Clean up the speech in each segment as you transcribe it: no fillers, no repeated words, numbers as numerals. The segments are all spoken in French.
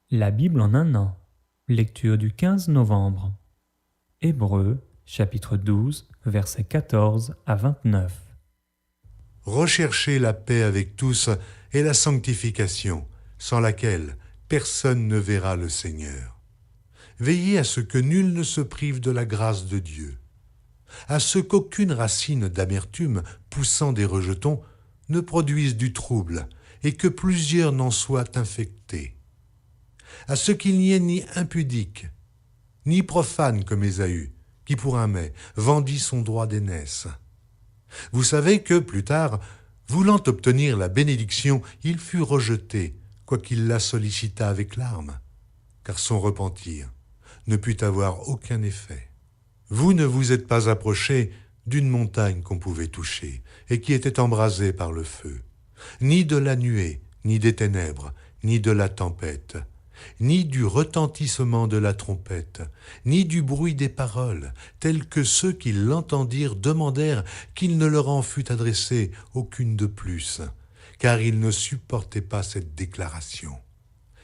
La Bible en un an. Lecture du 15 novembre. Hébreux, chapitre 12, versets 14 à 29. Recherchez la paix avec tous et la sanctification, sans laquelle personne ne verra le Seigneur. Veillez à ce que nul ne se prive de la grâce de Dieu, à ce qu'aucune racine d'amertume poussant des rejetons ne produise du trouble et que plusieurs n'en soient infectés, à ce qu'il n'y ait ni impudique, ni profane comme Ésaü, qui pour un mets vendit son droit d'aînesse. Vous savez que, plus tard, voulant obtenir la bénédiction, il fut rejeté, quoiqu'il la sollicitât avec larmes, car son repentir ne put avoir aucun effet. Vous ne vous êtes pas approché d'une montagne qu'on pouvait toucher et qui était embrasée par le feu, ni de la nuée, ni des ténèbres, ni de la tempête, ni du retentissement de la trompette, ni du bruit des paroles, tels que ceux qui l'entendirent demandèrent qu'il ne leur en fût adressé aucune de plus, car ils ne supportaient pas cette déclaration.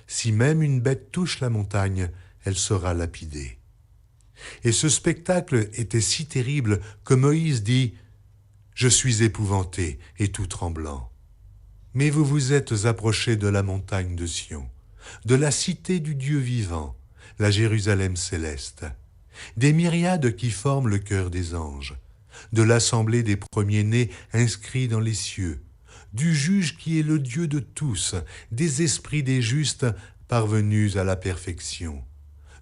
Si même une bête touche la montagne, elle sera lapidée. Et ce spectacle était si terrible que Moïse dit « Je suis épouvanté et tout tremblant. » Mais vous vous êtes approchés de la montagne de Sion, de la cité du Dieu vivant, la Jérusalem céleste, des myriades qui forment le cœur des anges, de l'assemblée des premiers-nés inscrits dans les cieux, du juge qui est le Dieu de tous, des esprits des justes parvenus à la perfection,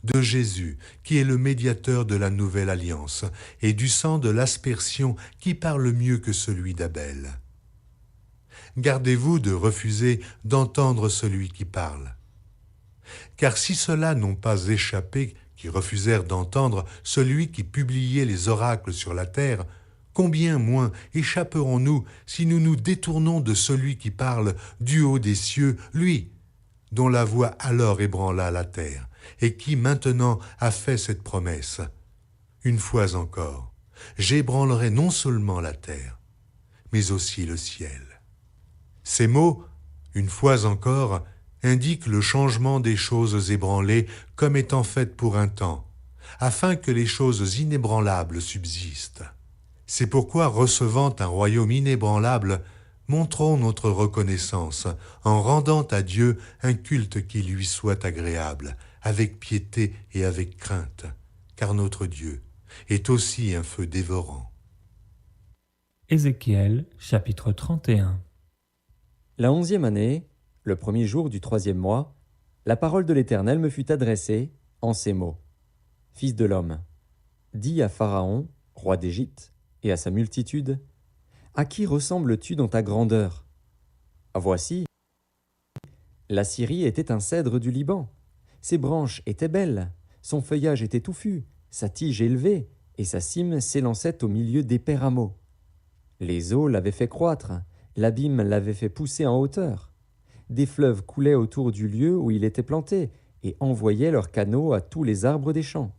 de Jésus qui est le médiateur de la nouvelle alliance et du sang de l'aspersion qui parle mieux que celui d'Abel. Gardez-vous de refuser d'entendre celui qui parle. Car si ceux-là n'ont pas échappé, qui refusèrent d'entendre celui qui publiait les oracles sur la terre, combien moins échapperons-nous si nous nous détournons de celui qui parle du haut des cieux, lui, dont la voix alors ébranla la terre, et qui maintenant a fait cette promesse. Une fois encore, j'ébranlerai non seulement la terre, mais aussi le ciel. Ces mots, une fois encore, indiquent le changement des choses ébranlées comme étant faites pour un temps, afin que les choses inébranlables subsistent. C'est pourquoi, recevant un royaume inébranlable, montrons notre reconnaissance en rendant à Dieu un culte qui lui soit agréable, avec piété et avec crainte, car notre Dieu est aussi un feu dévorant. Ézéchiel, chapitre 31. La 11e année, le premier jour du 3e mois, la parole de l'Éternel me fut adressée en ces mots. Fils de l'homme, dis à Pharaon, roi d'Égypte, et à sa multitude, à qui ressembles-tu dans ta grandeur? Voici, la Syrie était un cèdre du Liban. Ses branches étaient belles, son feuillage était touffu, sa tige élevée, et sa cime s'élançait au milieu d'épais rameaux. Les eaux l'avaient fait croître, l'abîme l'avait fait pousser en hauteur. Des fleuves coulaient autour du lieu où il était planté et envoyaient leurs canaux à tous les arbres des champs.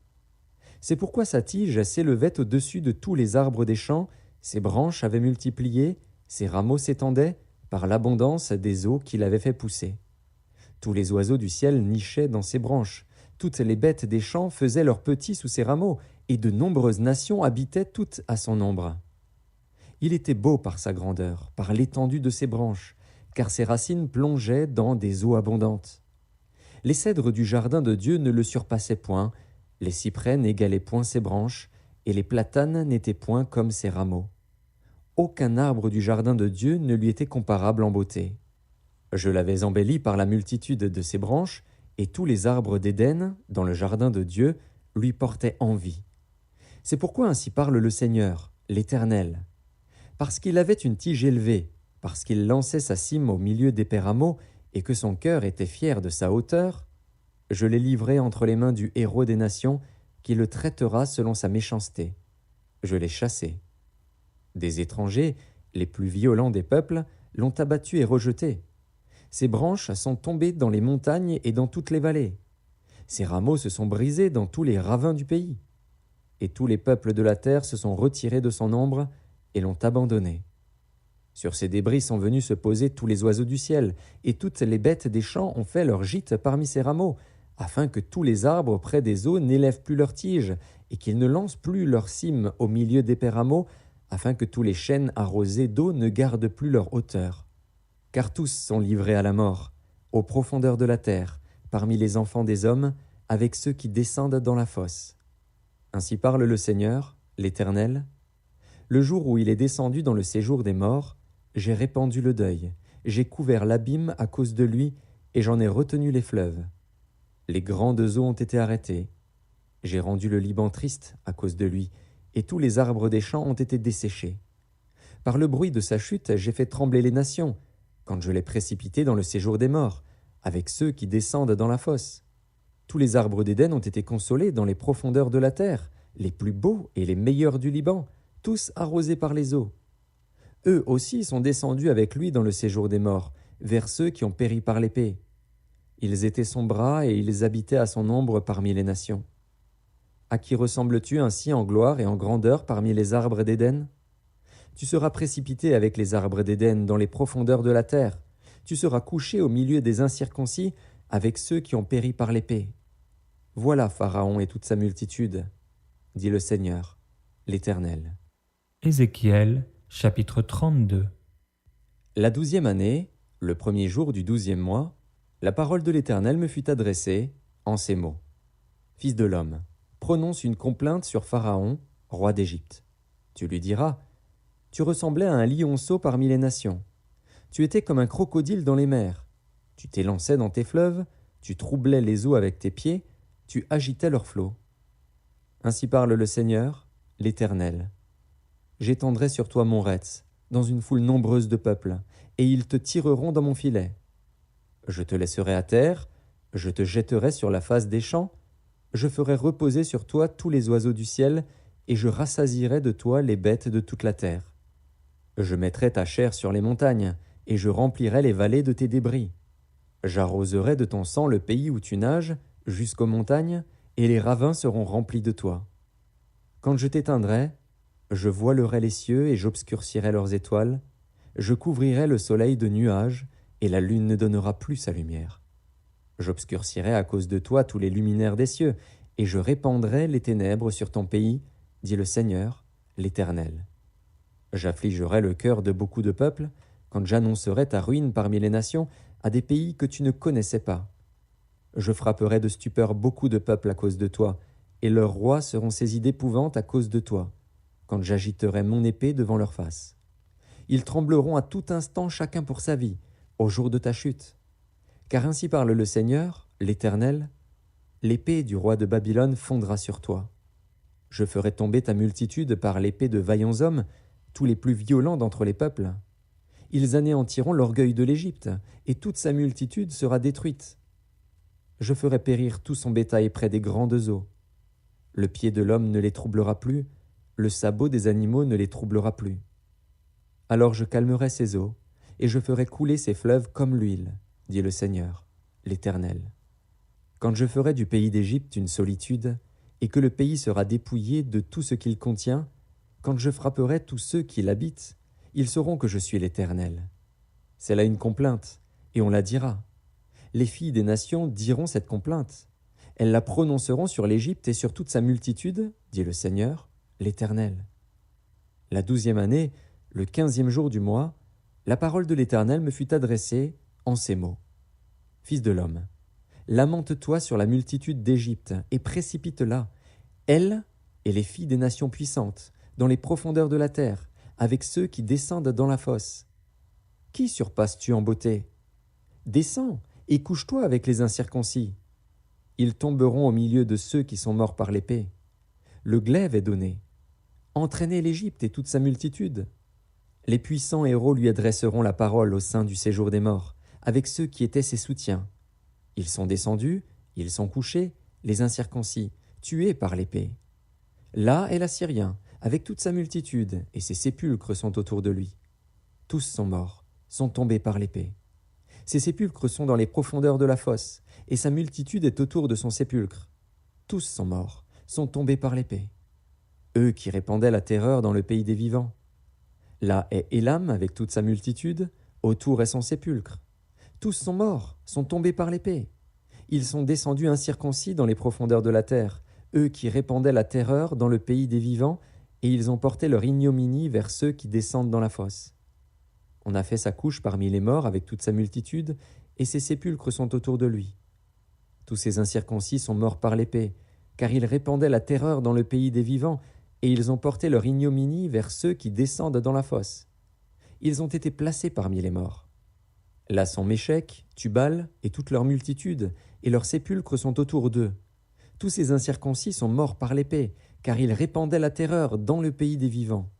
C'est pourquoi sa tige s'élevait au-dessus de tous les arbres des champs, ses branches avaient multiplié, ses rameaux s'étendaient par l'abondance des eaux qu'il avait fait pousser. Tous les oiseaux du ciel nichaient dans ses branches, toutes les bêtes des champs faisaient leurs petits sous ses rameaux, et de nombreuses nations habitaient toutes à son ombre. Il était beau par sa grandeur, par l'étendue de ses branches, car ses racines plongeaient dans des eaux abondantes. Les cèdres du jardin de Dieu ne le surpassaient point, les cyprès n'égalaient point ses branches, et les platanes n'étaient point comme ses rameaux. Aucun arbre du jardin de Dieu ne lui était comparable en beauté. Je l'avais embelli par la multitude de ses branches, et tous les arbres d'Éden, dans le jardin de Dieu, lui portaient envie. C'est pourquoi ainsi parle le Seigneur, l'Éternel. Parce qu'il avait une tige élevée, parce qu'il lançait sa cime au milieu d'épais rameaux, et que son cœur était fier de sa hauteur, je l'ai livré entre les mains du héros des nations, qui le traitera selon sa méchanceté. Je l'ai chassé. Des étrangers, les plus violents des peuples, l'ont abattu et rejeté. Ses branches sont tombées dans les montagnes et dans toutes les vallées. Ses rameaux se sont brisés dans tous les ravins du pays. Et tous les peuples de la terre se sont retirés de son ombre et l'ont abandonné. Sur ces débris sont venus se poser tous les oiseaux du ciel, et toutes les bêtes des champs ont fait leur gîte parmi ces rameaux, afin que tous les arbres près des eaux n'élèvent plus leurs tiges, et qu'ils ne lancent plus leurs cimes au milieu d'épais rameaux, afin que tous les chênes arrosés d'eau ne gardent plus leur hauteur. Car tous sont livrés à la mort, aux profondeurs de la terre, parmi les enfants des hommes, avec ceux qui descendent dans la fosse. Ainsi parle le Seigneur, l'Éternel. Le jour où il est descendu dans le séjour des morts, j'ai répandu le deuil, j'ai couvert l'abîme à cause de lui, et j'en ai retenu les fleuves. Les grandes eaux ont été arrêtées. J'ai rendu le Liban triste à cause de lui, et tous les arbres des champs ont été desséchés. Par le bruit de sa chute, j'ai fait trembler les nations, quand je l'ai précipité dans le séjour des morts, avec ceux qui descendent dans la fosse. Tous les arbres d'Éden ont été consolés dans les profondeurs de la terre, les plus beaux et les meilleurs du Liban, tous arrosés par les eaux. Eux aussi sont descendus avec lui dans le séjour des morts, vers ceux qui ont péri par l'épée. Ils étaient son bras et ils habitaient à son ombre parmi les nations. À qui ressembles-tu ainsi en gloire et en grandeur parmi les arbres d'Éden ? Tu seras précipité avec les arbres d'Éden dans les profondeurs de la terre. Tu seras couché au milieu des incirconcis avec ceux qui ont péri par l'épée. Voilà Pharaon et toute sa multitude, dit le Seigneur, l'Éternel. Ézéchiel, chapitre 32. La 12e année, le premier jour du 12e mois, la parole de l'Éternel me fut adressée en ces mots. Fils de l'homme, prononce une complainte sur Pharaon, roi d'Égypte. Tu lui diras, tu ressemblais à un lionceau parmi les nations. Tu étais comme un crocodile dans les mers. Tu t'élançais dans tes fleuves, tu troublais les eaux avec tes pieds, tu agitais leurs flots. Ainsi parle le Seigneur, l'Éternel. J'étendrai sur toi mon retz, dans une foule nombreuse de peuples, et ils te tireront dans mon filet. Je te laisserai à terre, je te jetterai sur la face des champs, je ferai reposer sur toi tous les oiseaux du ciel, et je rassasierai de toi les bêtes de toute la terre. Je mettrai ta chair sur les montagnes, et je remplirai les vallées de tes débris. J'arroserai de ton sang le pays où tu nages, jusqu'aux montagnes, et les ravins seront remplis de toi. Quand je t'éteindrai, je voilerai les cieux et j'obscurcirai leurs étoiles, je couvrirai le soleil de nuages, et la lune ne donnera plus sa lumière. J'obscurcirai à cause de toi tous les luminaires des cieux, et je répandrai les ténèbres sur ton pays, dit le Seigneur, l'Éternel. J'affligerai le cœur de beaucoup de peuples, quand j'annoncerai ta ruine parmi les nations, à des pays que tu ne connaissais pas. Je frapperai de stupeur beaucoup de peuples à cause de toi, et leurs rois seront saisis d'épouvante à cause de toi, quand j'agiterai mon épée devant leur face. Ils trembleront à tout instant chacun pour sa vie, au jour de ta chute. Car ainsi parle le Seigneur, l'Éternel, l'épée du roi de Babylone fondra sur toi. Je ferai tomber ta multitude par l'épée de vaillants hommes, tous les plus violents d'entre les peuples. Ils anéantiront l'orgueil de l'Égypte, et toute sa multitude sera détruite. Je ferai périr tout son bétail près des grandes eaux. Le pied de l'homme ne les troublera plus, le sabot des animaux ne les troublera plus. Alors je calmerai ces eaux, et je ferai couler ces fleuves comme l'huile, dit le Seigneur, l'Éternel. Quand je ferai du pays d'Égypte une solitude, et que le pays sera dépouillé de tout ce qu'il contient, quand je frapperai tous ceux qui l'habitent, ils sauront que je suis l'Éternel. C'est là une complainte, et on la dira. Les filles des nations diront cette complainte. Elles la prononceront sur l'Égypte et sur toute sa multitude, dit le Seigneur, l'Éternel. La 12e année, le 15e jour du mois, la parole de l'Éternel me fut adressée en ces mots. Fils de l'homme, lamente-toi sur la multitude d'Égypte et précipite-la, elle et les filles des nations puissantes, dans les profondeurs de la terre, avec ceux qui descendent dans la fosse. Qui surpasses-tu en beauté ? Descends et couche-toi avec les incirconcis. Ils tomberont au milieu de ceux qui sont morts par l'épée. Le glaive est donné. Entraînez l'Égypte et toute sa multitude. Les puissants héros lui adresseront la parole au sein du séjour des morts, avec ceux qui étaient ses soutiens. Ils sont descendus, ils sont couchés, les incirconcis, tués par l'épée. Là est l'Assyrien, avec toute sa multitude, et ses sépulcres sont autour de lui. Tous sont morts, sont tombés par l'épée. Ses sépulcres sont dans les profondeurs de la fosse, et sa multitude est autour de son sépulcre. Tous sont morts, sont tombés par l'épée. Eux qui répandaient la terreur dans le pays des vivants. Là est Élam avec toute sa multitude, autour est son sépulcre. Tous sont morts, sont tombés par l'épée. Ils sont descendus incirconcis dans les profondeurs de la terre, eux qui répandaient la terreur dans le pays des vivants, et ils ont porté leur ignominie vers ceux qui descendent dans la fosse. On a fait sa couche parmi les morts avec toute sa multitude, et ses sépulcres sont autour de lui. Tous ces incirconcis sont morts par l'épée, car ils répandaient la terreur dans le pays des vivants, et ils ont porté leur ignominie vers ceux qui descendent dans la fosse. Ils ont été placés parmi les morts. Là sont Méchec, Tubal et toute leur multitude, et leurs sépulcres sont autour d'eux. Tous ces incirconcis sont morts par l'épée, car ils répandaient la terreur dans le pays des vivants.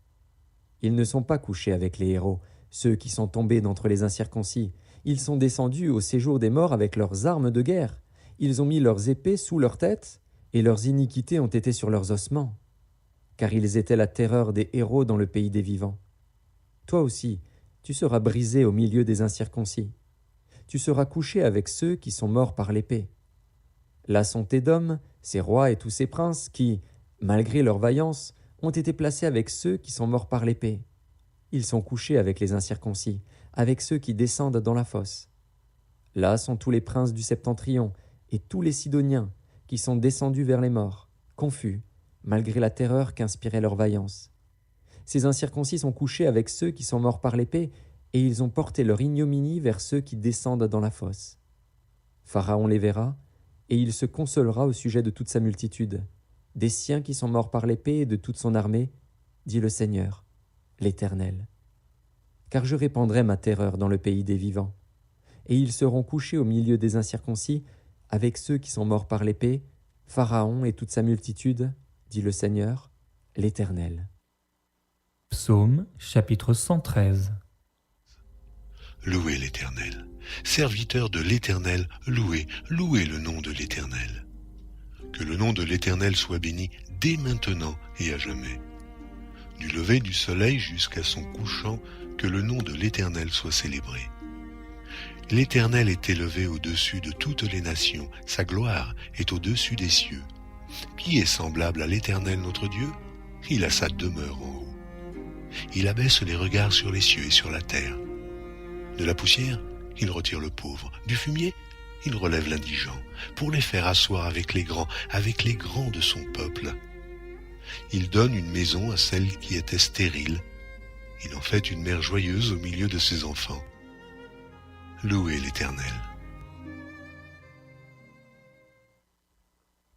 Ils ne sont pas couchés avec les héros, ceux qui sont tombés d'entre les incirconcis. Ils sont descendus au séjour des morts avec leurs armes de guerre. Ils ont mis leurs épées sous leurs têtes, et leurs iniquités ont été sur leurs ossements. Car ils étaient la terreur des héros dans le pays des vivants. Toi aussi, tu seras brisé au milieu des incirconcis. Tu seras couché avec ceux qui sont morts par l'épée. Là sont Édom, ses rois et tous ses princes qui, malgré leur vaillance, ont été placés avec ceux qui sont morts par l'épée. Ils sont couchés avec les incirconcis, avec ceux qui descendent dans la fosse. Là sont tous les princes du septentrion et tous les Sidoniens qui sont descendus vers les morts, confus, malgré la terreur qu'inspirait leur vaillance. Ces incirconcis sont couchés avec ceux qui sont morts par l'épée, et ils ont porté leur ignominie vers ceux qui descendent dans la fosse. Pharaon les verra, et il se consolera au sujet de toute sa multitude, des siens qui sont morts par l'épée et de toute son armée, dit le Seigneur, l'Éternel. Car je répandrai ma terreur dans le pays des vivants, et ils seront couchés au milieu des incirconcis, avec ceux qui sont morts par l'épée, Pharaon et toute sa multitude, dit le Seigneur, l'Éternel. Psaume chapitre 113. Louez l'Éternel. Serviteurs de l'Éternel, louez, louez le nom de l'Éternel. Que le nom de l'Éternel soit béni dès maintenant et à jamais. Du lever du soleil jusqu'à son couchant, que le nom de l'Éternel soit célébré. L'Éternel est élevé au-dessus de toutes les nations, sa gloire est au-dessus des cieux. Qui est semblable à l'Éternel notre Dieu? Il a sa demeure en haut. Il abaisse les regards sur les cieux et sur la terre. De la poussière, il retire le pauvre. Du fumier, il relève l'indigent, pour les faire asseoir avec les grands de son peuple. Il donne une maison à celle qui était stérile. Il en fait une mère joyeuse au milieu de ses enfants. Louez l'Éternel.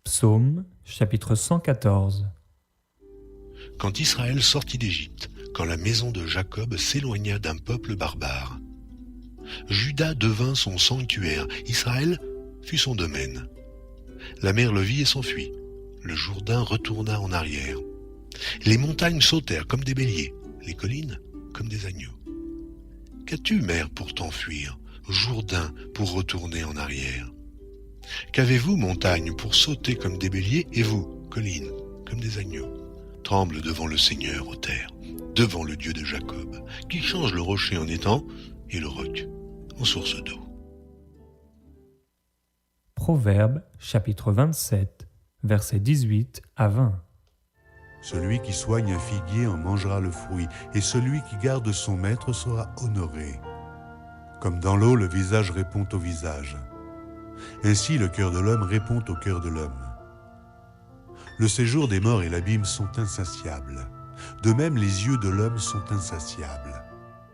Psaume chapitre 114. Quand Israël sortit d'Égypte, quand la maison de Jacob s'éloigna d'un peuple barbare, Juda devint son sanctuaire, Israël fut son domaine. La mer le vit et s'enfuit, le Jourdain retourna en arrière. Les montagnes sautèrent comme des béliers, les collines comme des agneaux. Qu'as-tu, mer, pour t'enfuir, Jourdain pour retourner en arrière? Qu'avez-vous, montagne, pour sauter comme des béliers, et vous, collines, comme des agneaux? Tremble devant le Seigneur, ô terre, devant le Dieu de Jacob, qui change le rocher en étang et le roc en source d'eau. Proverbe chapitre 27, versets 18 à 20. Celui qui soigne un figuier en mangera le fruit, et celui qui garde son maître sera honoré. Comme dans l'eau, le visage répond au visage. Ainsi, le cœur de l'homme répond au cœur de l'homme. Le séjour des morts et l'abîme sont insatiables. De même, les yeux de l'homme sont insatiables.